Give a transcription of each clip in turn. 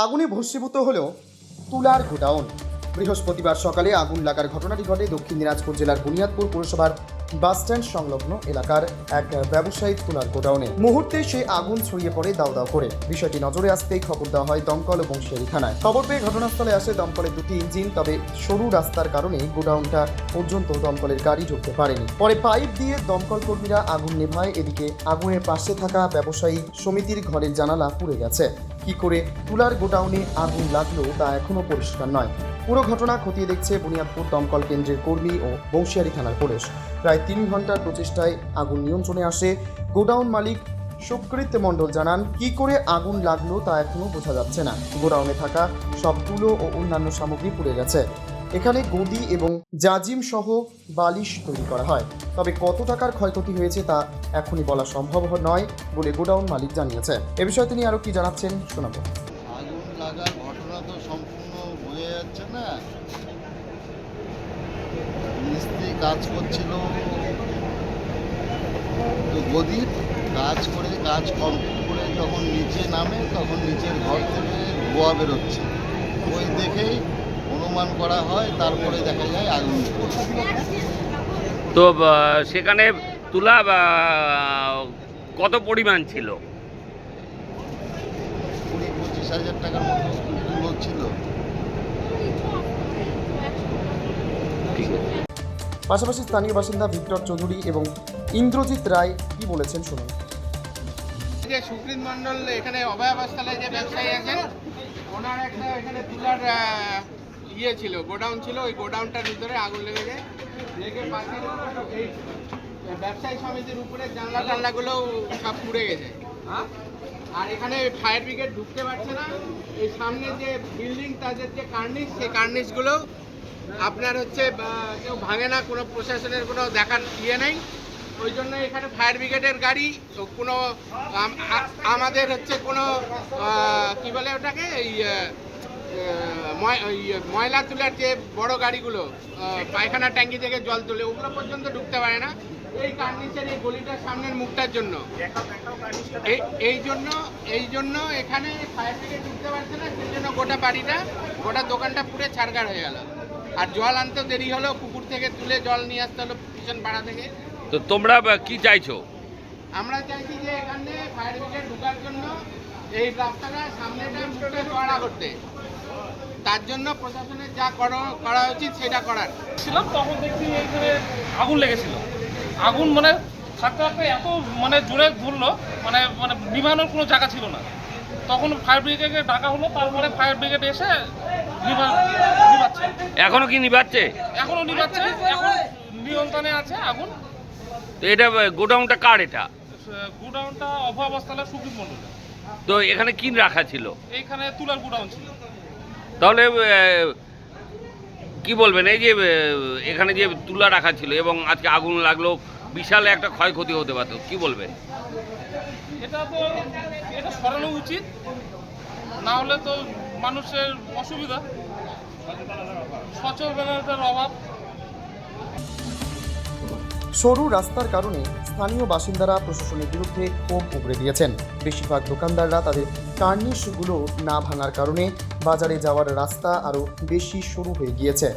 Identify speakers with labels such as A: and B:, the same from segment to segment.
A: আগুনে ভস্মীভূত হল তুলার গোডাউন। বৃহস্পতিবার সকালে আগুন লাগার ঘটনাটি ঘটে দক্ষিণ দিনাজপুর জেলার বুনিয়াদপুর পৌরসভার বাসস্ট্যান্ড সংলগ্ন এলাকার এক ব্যবসায়িক তুলার গোডাউনে। মুহূর্তে সেই আগুন ছড়িয়ে পড়ে দাউ দাউ করে। বিষয়টি নজরে আসতেই খবর দেওয়া হয় দমকল ও বংশিয়ারি থানায়। খবর পেয়ে ঘটনাস্থলে আসে দমকলের দুটি ইঞ্জিন, তবে সরু রাস্তার কারণে গোডাউনটা পর্যন্ত দমকলের গাড়ি ঢুকতে পারেনি। পরে পাইপ দিয়ে দমকল কর্মীরা আগুন নেভায়। এদিকে আগুনের পাশে থাকা ব্যবসায়ী সমিতির ঘরের জানালা পুড়ে গেছে। কি করে তুলার গোডাউনে আগুন লাগলো তা এখনো পরিষ্কার নয়। পুরো ঘটনা খতিয়ে দেখছে বুনিয়াদপুর দমকল কেন্দ্রের কর্মী ও বংশিয়ারি থানার পুলিশ। প্রায় 3 ঘন্টার প্রচেষ্টায় আগুন নিয়ন্ত্রণে আসে। গোডাউন মালিক সুকৃত মণ্ডল জানান, কি করে আগুন লাগলো তা এখনো বোঝা যাচ্ছে না। গোডাউনে থাকা সব তুলো ও অন্যান্য সামগ্রী পুড়ে গেছে। এখানে গদি এবং জাজিম সহ বালিশ তৈরি করা হয়, তবে কত টাকার ক্ষয়ক্ষতি হয়েছে তা এখনই বলা সম্ভব নয় বলে গোডাউন মালিক জানিয়েছে। এ বিষয়ে তিনি আরও কি জানাচ্ছেন শোনাবো।
B: আগুন লাগার ঘটনা তো সম্পূর্ণ বোঝা যাচ্ছে না। মিস্ত্রি কাজ করছিল তো গদির কাজ কমপ্লিট করে যখন নিচে নামে তখন নিচের ঘর থেকে ধোঁয়া বেরোচ্ছে। ওই দেখেই অনুমান করা হয়, তারপরে দেখা যায় আগুন।
C: তো সেখানে তুলা কত পরিমাণ ছিল?
B: 20-25 হাজার টাকার মতো তুলো ছিল।
A: পাশাপাশি স্থানীয় বাসিন্দা ভিক্টর চৌধুরী এবং ইন্দ্রজিৎ রায় কি বলেছেন শুনুন।
D: যে সুকৃত মণ্ডল এখানে অভয় আবাসতলায় যে ব্যবসায়ী আছেন, ওনার একটা এখানে তুলার ছিল, গোডাউন ছিল। ওই গোডাউনটার ভিতরে আগুন লেগে পাশের এই ব্যবসায়ী সমিতির উপরে জানলা টানলাগুলো সব পুড়ে গেছে। আর এখানে ফায়ার ব্রিগেড ঢুকতে পারছে না। এই সামনে যে বিল্ডিং, তাদের যে কার্নিশ, সেই কার্নিশগুলো আপনার কেউ ভাঙে না, কোনো প্রশাসনের কোনো দেখার নেই। ওই জন্য এখানে ফায়ার ব্রিগেডের গাড়ি কোনো আমাদের কোনো কি বলে ওটাকে, এই ময়লা তোলার যে বড় গাড়িগুলো পায়খানা ট্যাঙ্কি থেকে জল তোলে, ওগুলো পর্যন্ত ঢুকতে পারে না এই কার্নিশের এই গলিটার সামনের মুখটার জন্য। এই জন্য এখানে ফায়ার ব্রিগেড ঢুকতে পারছে না। সেই জন্য গোটা দোকানটা পুরো ছারখার হয়ে গেল। আর জল আনতে দেরি হলো, পুকুর থেকে তুলে জল নিয়ে আসতে হলো পিছন পাড়া থেকে।
C: তো তোমরা কি চাইছো?
D: আমরা চাইছি যে এখানে ফায়ার ব্রিগেড ঢোকার জন্য এই রাস্তাটা সামনেটা মুখটা চড়া করতে, তার জন্য প্রশাসনের যা করা উচিত সেটা করার।
E: ছিলাম তখন দেখছি এইখানে আগুন লেগেছিল। আগুন থাকতে থাকতে এত জোরে ধরলো, নিভানোর কোনো জায়গা ছিল না। তখন ফায়ার ব্রিগেডকে ডাকা হলো, তারপরে ফায়ার ব্রিগেড এসে নিভাচ্ছে।
C: এখনো কি নিভাচ্ছে?
E: এখনো নিভাচ্ছে, এখন নিয়ন্ত্রণে আছে আগুন।
C: তো এটা গোডাউনটা কার? এটা
E: গোডাউনটা অভয় আবাসতলা সুকৃত মণ্ডল।
C: তো এখানে কি রাখা ছিল?
E: এইখানে তুলার গোডাউন ছিল।
C: তাহলে কি বলবেন, এই যে এখানে যে তুলা রাখা ছিল এবং আজকে আগুন লাগলো, বিশাল একটা ক্ষয়ক্ষতি হতে পারত, কি বলবেন?
E: এটা সরানো উচিত, না হলে তো মানুষের অসুবিধা, সচেতনতার অভাব।
A: সরু রাস্তার কারণে স্থানীয় বাসিন্দারা প্রশাসনের বিরুদ্ধে ক্ষোভ উগড়ে দিয়েছেন। বেশিরভাগ দোকানদাররা তাদের কার্নিশগুলো না ভাঙার কারণে বাজারে যাওয়ার রাস্তা আরও বেশি সরু হয়ে গিয়েছে।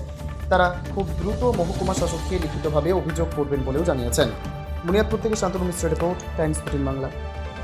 A: তারা খুব দ্রুত মহকুমা শাসককে লিখিতভাবে অভিযোগ করবেন বলেও জানিয়েছেন। বুনিয়াদপুর থেকে শান্তনু মিশ্রের রিপোর্ট, টাইমস 14 বাংলা।